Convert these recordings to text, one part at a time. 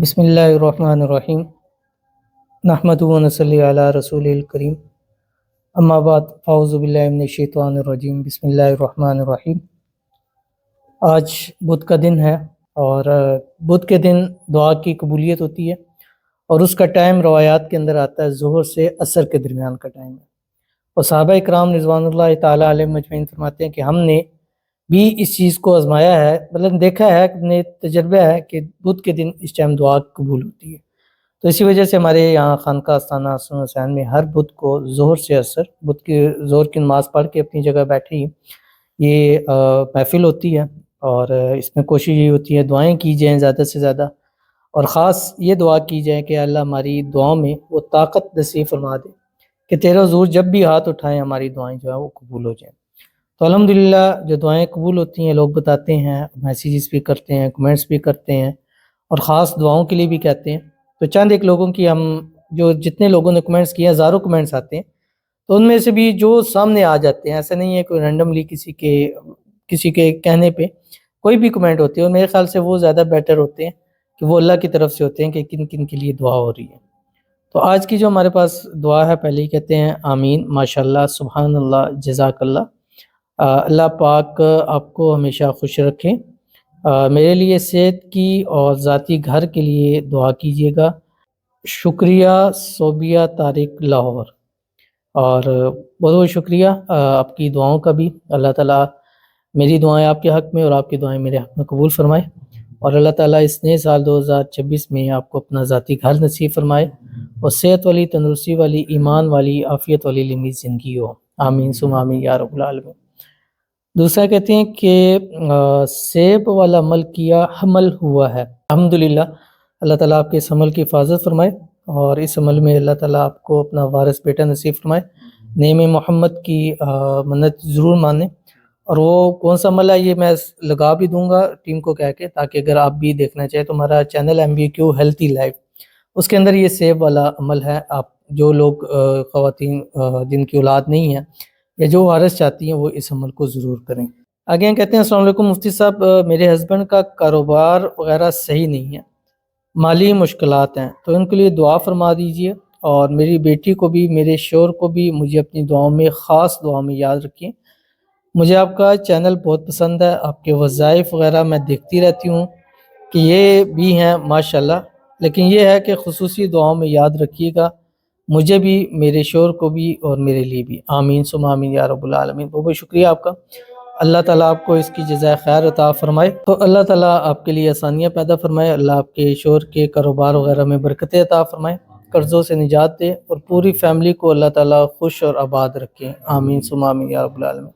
बिस्मिल्लाहिर्रहमानिर्रहीम नहमदुहु व नसल्ली अला रसूलिल करीम अम्मा बाद फ़ाऊज़ु बिल्लाहि मिनश्शैतानिर्रजीम बिस्मिल्लाहिर्रहमानिर्रहीम। आज बुध का दिन है और बुध के दिन दुआ की कबूलियत होती है और उसका टाइम रवायात के अंदर आता है ज़ोहर से असर के दरमियान का टाइम है। और सहाबा इकराम रिज़वानुल्लाहि ताला अलैहिम अजमईन फरमाते हैं कि हमने भी इस चीज़ को आजमाया है, मतलब देखा है, अपने तजर्बा है कि बुध के दिन इस टाइम दुआ कबूल होती है। तो इसी वजह से हमारे यहाँ खानका आस्थाना हसन हुसैन में हर बुध को ज़ोहर से असर, बुध की ज़ोहर की नमाज़ पढ़ के अपनी जगह बैठे ही ये महफ़िल होती है और इसमें कोशिश ये होती है दुआएं की जाएँ ज़्यादा से ज़्यादा, और ख़ास ये दुआ की जाए कि अल्लाह हमारी दुआओं में वो ताकत नसीब फरमा दे कि तेरा हुज़ूर जब भी हाथ उठाएं हमारी दुआएं जो है वो कबूल हो जाएं। तो अल्हम्दुलिल्लाह जो दुआएं कबूल होती हैं लोग बताते हैं, मैसेजेस भी करते हैं, कमेंट्स भी करते हैं और ख़ास दुआओं के लिए भी कहते हैं। तो चंद एक लोगों की हम जो जितने लोगों ने कमेंट्स किए, हज़ारों कमेंट्स आते हैं, तो उनमें से भी जो सामने आ जाते हैं, ऐसा नहीं है कोई रैंडमली किसी के कहने पे कोई भी कमेंट होते हैं, और मेरे ख्याल से वो ज़्यादा बेटर होते हैं कि वो अल्लाह की तरफ से होते हैं कि किन किन के लिए दुआ हो रही है। तो आज की जो हमारे पास दुआ है, पहले ही कहते हैं आमीन, माशाल्लाह, सुभान अल्लाह, जज़ाकल्लाह। अल्लाह पाक आपको हमेशा खुश रखें। मेरे लिए सेहत की और ज़ाती घर के लिए दुआ कीजिएगा। शुक्रिया सोबिया तारिक लाहौर। और बहुत बहुत शुक्रिया आपकी दुआओं का भी। अल्लाह ताला मेरी दुआएं आपके हक़ में और आपकी दुआएं मेरे हक़ में कबूल फरमाए, और अल्लाह ताला इस नए साल 2026 में आपको अपना ज़ाती घर नसीब फरमाए और सेहत वाली, तंदुरुस्ती वाली, ईमान वाली, आफ़ियत वाली लंबी ज़िंदगी हो। आमीन सुम्मा आमीन या रब्बुल आलमीन। दूसरा कहते हैं कि सेब वाला अमल किया, हमल हुआ है। अल्हम्दुलिल्लाह, अल्लाह ताला आपके इस अमल की हिफाजत फरमाए और इस अमल में अल्लाह ताला आपको अपना वारिस बेटा नसीब फरमाए। नेम मोहम्मद की मन्नत ज़रूर माने, और वो कौन सा अमल है ये मैं लगा भी दूंगा टीम को कह के, ताकि अगर आप भी देखना चाहें तो हमारा चैनल MBQ हेल्थी लाइफ, उसके अंदर ये सेब वाला अमल है। आप जो लोग ख़वातीन जिनकी औलाद नहीं है या जो वारिस चाहती हैं वो इस अमल को ज़रूर करें। आगे कहते हैं, अस्सलाम वालेकुम मुफ्ती साहब, मेरे हस्बैंड का कारोबार वगैरह सही नहीं है, माली मुश्किलात हैं, तो उनके लिए दुआ फरमा दीजिए, और मेरी बेटी को भी, मेरे शोहर को भी मुझे अपनी दुआओं में, ख़ास दुआओं में याद रखिए। मुझे आपका चैनल बहुत पसंद है, आपके वज़ाइफ वगैरह मैं देखती रहती हूँ कि ये भी हैं माशाल्लाह, लेकिन ये है कि खुसूसी दुआओं में याद रखिएगा, मुझे भी, मेरे शोहर को भी और मेरे लिए भी। आमीन सुम्मा आमीन या रब्बुल आलमीन। बहुत बहुत शुक्रिया आपका। अल्लाह ताला आपको इसकी जज़ाए खैर अता फरमाए। तो अल्लाह ताला आपके लिए आसानियाँ पैदा फरमाए, अल्लाह आपके शोहर के कारोबार वगैरह में बरकतें अता फरमाए, कर्ज़ों से निजात दे, और पूरी फैमिली को अल्लाह ताला खुश और आबाद रखे। आमीन सुम्मा आमीन या रब्बुल आलमीन।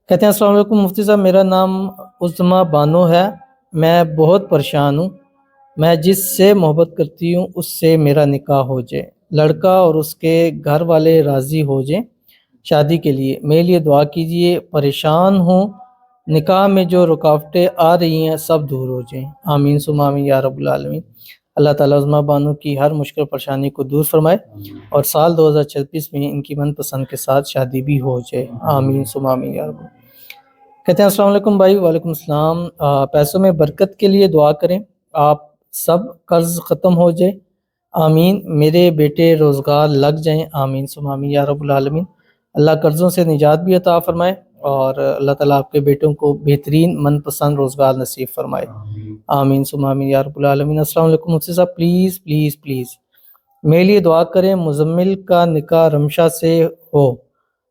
कहते हैं, अस्सलाम वालेकुम मुफ्ती साहब, मेरा नाम उज़्मा बानो है, मैं बहुत परेशान हूँ, मैं जिससे मोहब्बत करती हूँ उससे मेरा निकाह हो जाए, लड़का और उसके घर वाले राज़ी हो जाएं शादी के लिए, मेरे लिए दुआ कीजिए, परेशान हूँ, निकाह में जो रुकावटें आ रही हैं सब दूर हो जाएं। आमीन सुम्मा आमीन या रब्बुल आलमीन। अल्लाह ताला उज़्मा बानो की हर मुश्किल परेशानी को दूर फरमाए और साल 2026 में इनकी मनपसंद के साथ शादी भी हो जाए। आमीन सुम्मा आमीन या रब्बुल। कहते हैं, अस्सलाम वालेकुम भाई। वालेकुम सलाम। पैसों में बरकत के लिए दुआ करें, आप सब कर्ज ख़त्म हो जाए। आमीन। मेरे बेटे रोज़गार लग जाएं। आमीन सुम्मा आमीन या रब्बुल आलमीन। अल्लाह कर्ज़ों से निजात भी अता फरमाए और अल्लाह ताला आपके बेटों को बेहतरीन मनपसंद रोज़गार नसीब फरमाए। आमीन सुम्मा आमीन या रब्बुल आलमीन। अस्सलाम वालेकुम मुफ्ती साहब, प्लीज़ प्लीज़ प्लीज़ मेरे लिए दुआ करें, मुज़म्मिल का निकाह रमशा से हो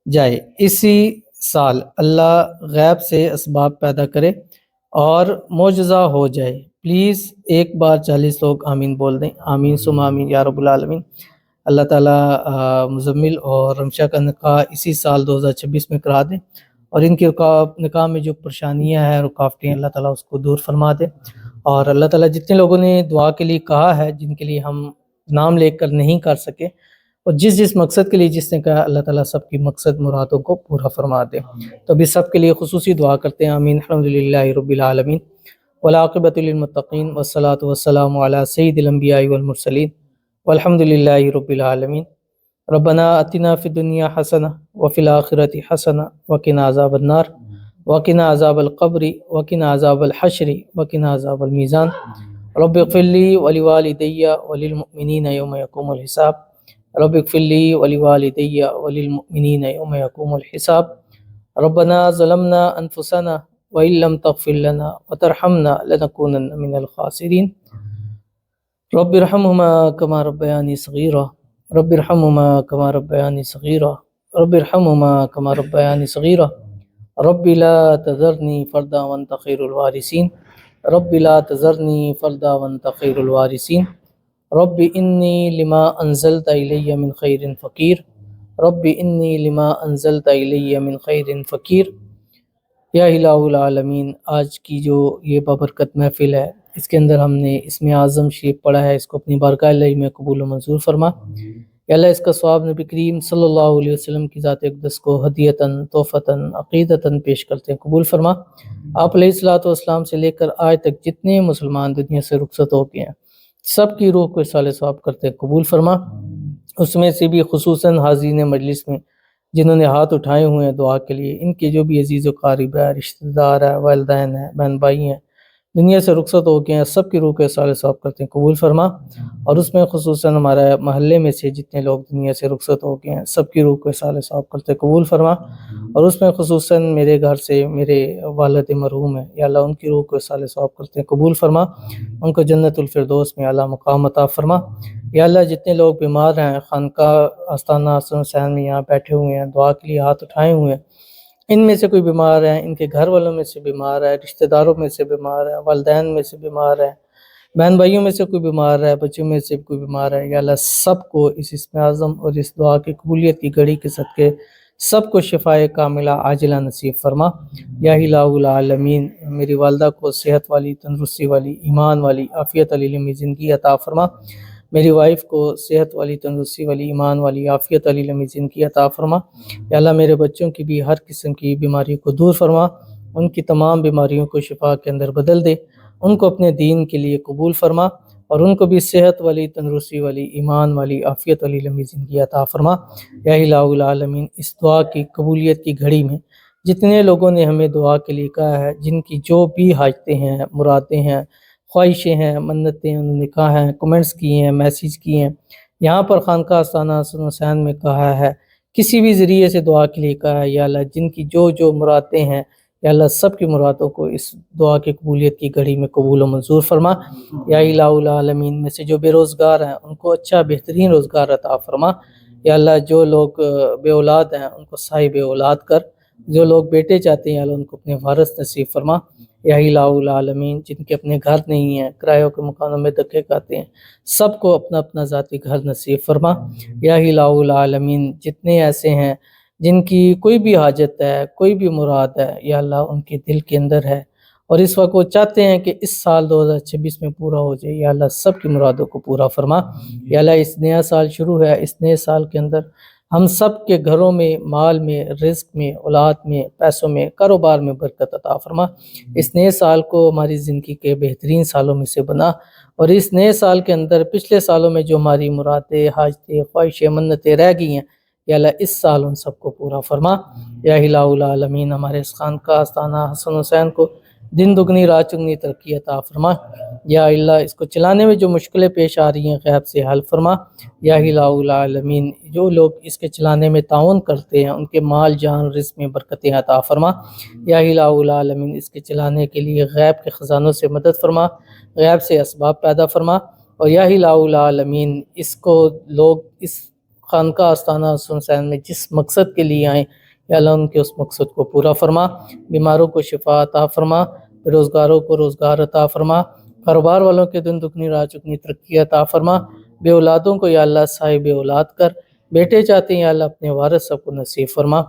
जाए इसी साल, अल्लाह गैब से असबाब पैदा करे और मोजज़ा हो जाए। प्लीज़ एक बार 40 लोग आमीन बोल दें। आमीन सुम्मा आमीन या रब्बुल आलमीन। अल्लाह ताला मुज़म्मिल और रमशा का निकाह इसी साल 2026 में करा दें, और इनकी निकाह में जो परेशानियां हैं, रुकावटें, अल्लाह ताला उसको दूर फरमा दे। और अल्लाह ताला जितने लोगों ने दुआ के लिए कहा है, जिनके लिए हम नाम लेकर नहीं कर सके, और जिस जिस मकसद के लिए जिसने कहा, अल्लाह ताला सबकी मकसद मुरादों को पूरा फरमा दे। तो अभी सब के लिए खुसूसी दुआ करते हैं। आमीन। अल्हम्दुलिल्लाहि रब्बिल आलमीन वल आक़िबतु लिल मुत्तक़ीन वस्सलातु वस्सलामु अला सय्यिदिल अंबियाइ वल मुरसलीन वल्हम्दुलिल्लाहि रब्बिल आलमीन। रब्बना अतिना फ़िद दुनिया हसना व फ़िल आखिरति हसना व क़िना अज़ाबन्नार व क़िना अज़ाबल क़ब्रि व क़िना अज़ाबल हश्रि व क़िना अज़ाबल मीज़ान رب اغفر لی ولوالدی وللمؤمنین یوم یقوم الحساب رب اغفر لی ولوالدی وللمؤمنین یوم یقوم الحساب ربنا ظلمنا انفسنا وإن لم تغفر لنا وترحمنا لنكونن من الخاسرین رب ارحمهما كما ربياني صغيرا رب ارحمهما كما ربياني صغيرا رب ارحمهما كما ربياني صغيرا رب لا تذرني فردا وانت خير الوارثين رب لا تذرني فردا وانت خير الوارثين رب إني لما أنزلت إلي من خير فقير رب إني لما أنزلت إلي من خير فقير یا الہ العالمین، آج کی جو یہ بابرکت محفل ہے، اس کے اندر ہم نے اسم اعظم شریف پڑھا ہے، اس کو اپنی بارگاہ الہی میں قبول و منظور فرما۔ یا اللہ اس کا ثواب نبی کریم صلی اللہ علیہ وسلم کی ذات اقدس کو ہدیتاً، تحفتاً، عقیدتاً پیش کرتے ہیں، قبول فرما۔ آپ علیہ الصلوۃ والسلام سے لے کر آج تک جتنے مسلمان دنیا سے رخصت ہو گئے ہیں، سب کی روح کو اصالِ ثواب کرتے ہیں، قبول فرما۔ اس میں سے بھی خصوصاً حاضرین مجلس میں جنہوں نے ہاتھ اٹھائے ہوئے ہیں دعا کے لیے، ان کے جو بھی عزیز و قارب ہے، رشتہ دار ہے، والدین ہیں، بہن بھائی ہیں، دنیا سے رخصت ہو گئے ہیں، سب کی روح کو اصالِ ثواب کرتے ہیں، قبول فرما۔ اور اس میں خصوصاً ہمارے محلے میں سے جتنے لوگ دنیا سے رخصت ہو گئے ہیں، سب کی روح کو اصالِ ثواب کرتے ہیں، قبول فرما۔ اور اس میں خصوصاً میرے گھر سے میرے والد مرحوم ہیں، یا اللہ ان کی روح کو اصالِ ثواب کرتے ہیں، قبول فرما۔ ان کو جنت الفردوس میں اعلیٰ مقام عطا فرما۔ یا اللہ جتنے لوگ بیمار ہیں، خانقاہ آستانہ حسن حسین میں یہاں بیٹھے ہوئے ہیں، دعا کے لیے ہاتھ اٹھائے ہوئے ہیں، ان میں سے کوئی بیمار ہے، ان کے گھر والوں میں سے بیمار ہے، رشتہ داروں میں سے بیمار ہے، والدین میں سے بیمار ہے، بہن بھائیوں میں سے کوئی بیمار ہے، بچوں میں سے کوئی بیمار ہے، یا اللہ سب کو اس اسم اعظم اور اس دعا کی قبولیت کی گھڑی کے صدقے سب کو شفائے کاملہ عاجلہ نصیب فرما۔ یا الہ العالمین، میری والدہ کو صحت والی، تندرستی والی، ایمان والی، عافیت علی لمبی زندگی عطا فرما۔ میری وائف کو صحت والی، تندرستی والی، ایمان والی، عافیت علی لمبی زندگی عطا فرما۔ یا اللہ میرے بچوں کی بھی ہر قسم کی بیماری کو دور فرما، ان کی تمام بیماریوں کو شفا کے اندر بدل دے، ان کو اپنے دین کے لیے قبول فرما، اور ان کو بھی صحت والی، تندرستی والی، ایمان والی، عافیت والی لمبی زندگی عطا فرما۔ یا الہ العالمین، اس دعا کی قبولیت کی گھڑی میں جتنے لوگوں نے ہمیں دعا کے لیے کہا ہے، جن کی جو بھی حاجتیں ہیں، مرادیں ہیں، خواہشیں ہیں، منتیں، انہوں نے کہا ہیں، کمنٹس کیے ہیں، میسیج کیے ہیں، یہاں پر خانقاہ آستانہ حسن حسین میں کہا ہے، کسی بھی ذریعے سے دعا کے لیے کہا ہے، یا اللہ جن کی جو جو مرادیں ہیں، یا اللہ سب کی مرادوں کو اس دعا کی قبولیت کی گھڑی میں قبول و منظور فرما۔ یا الہ العالمین، میں سے جو بے روزگار ہیں ان کو اچھا بہترین روزگار عطا فرما۔ یا اللہ جو لوگ بے اولاد ہیں ان کو صاحب اولاد کر، جو لوگ بیٹے چاہتے ہیں یا اللہ ان کو اپنے وارث نصیب فرما۔ یا الہ العالمین، جن کے اپنے گھر نہیں ہیں، کرایوں کے مکانوں میں دھکے کھاتے ہیں، سب کو اپنا اپنا ذاتی گھر نصیب فرما۔ یا الہ العالمین، جتنے ایسے ہیں جن کی کوئی بھی حاجت ہے، کوئی بھی مراد ہے، یا اللہ ان کے دل کے اندر ہے، اور اس وقت وہ چاہتے ہیں کہ اس سال 2026 میں پورا ہو جائے، یا اللہ سب کی مرادوں کو پورا فرما۔ یا اللہ اس نیا سال شروع ہے، اس نئے سال کے اندر ہم سب کے گھروں میں، مال میں، رزق میں، اولاد میں، پیسوں میں، کاروبار میں برکت عطا فرما۔ اس نئے سال کو ہماری زندگی کے بہترین سالوں میں سے بنا، اور اس نئے سال کے اندر پچھلے سالوں میں جو ہماری مرادیں، حاجتیں، خواہشیں، منتیں رہ گئی ہیں، یا اللہ اس سال ان سب کو پورا فرما۔ یا الہ العالمین، ہمارے اس خانقاہ آستانہ حسن حسین کو دن دگنی رات چگنی ترقی عطا فرما۔ یا اللہ اس کو چلانے میں جو مشکلیں پیش آ رہی ہیں غیب سے حل فرما۔ یا الہ العالمین، جو لوگ اس کے چلانے میں تعاون کرتے ہیں ان کے مال جان رزق میں برکتیں عطا فرما۔ یا الہ العالمین، اس کے چلانے کے لیے غیب کے خزانوں سے مدد فرما، غیب سے اسباب پیدا فرما۔ اور یا الہ العالمین، اس کو لوگ اس خانقاہ آستانہ حسن حسین میں جس مقصد کے لیے آئیں، یا اللہ ان کے اس مقصد کو پورا فرما، بیماروں کو شفا عطا فرما، بے روزگاروں کو روزگار عطا فرما، کاروبار والوں کے دن دگنی رات چگنی ترقی عطا فرما، بے اولادوں کو یا اللہ صاحب اولاد کر، بیٹے چاہتے ہیں یا اللہ اپنے وارث سب کو نصیب فرما۔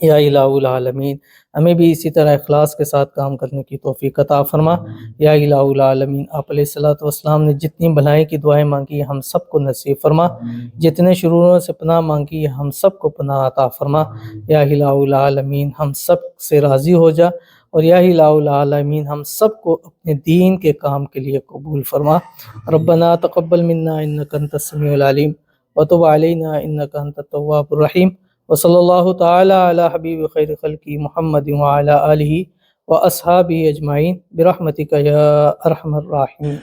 یا الہ العالمین، ہمیں بھی اسی طرح اخلاص کے ساتھ کام کرنے کی توفیق عطا فرما۔ یا الہ العالمین، آپ علیہ الصلوۃ والسلام نے جتنی بھلائی کی دعائیں مانگی ہم سب کو نصیب فرما، جتنے شروروں سے پناہ مانگی ہم سب کو پناہ عطا فرما۔ یا الہ العالمین، ہم سب سے راضی ہو جا، اور یا الہ العالمین ہم سب کو اپنے دین کے کام کے لیے قبول فرما۔ ربنا تقبل منا انک انت السمیع العلیم وتب علینا انک انت التواب الرحیم، وصلی اللہ تعالی علی حبیب خیر خلقی محمد وعلی آلہ وأصحابه أجمعين برحمتك يا أرحم الراحمين.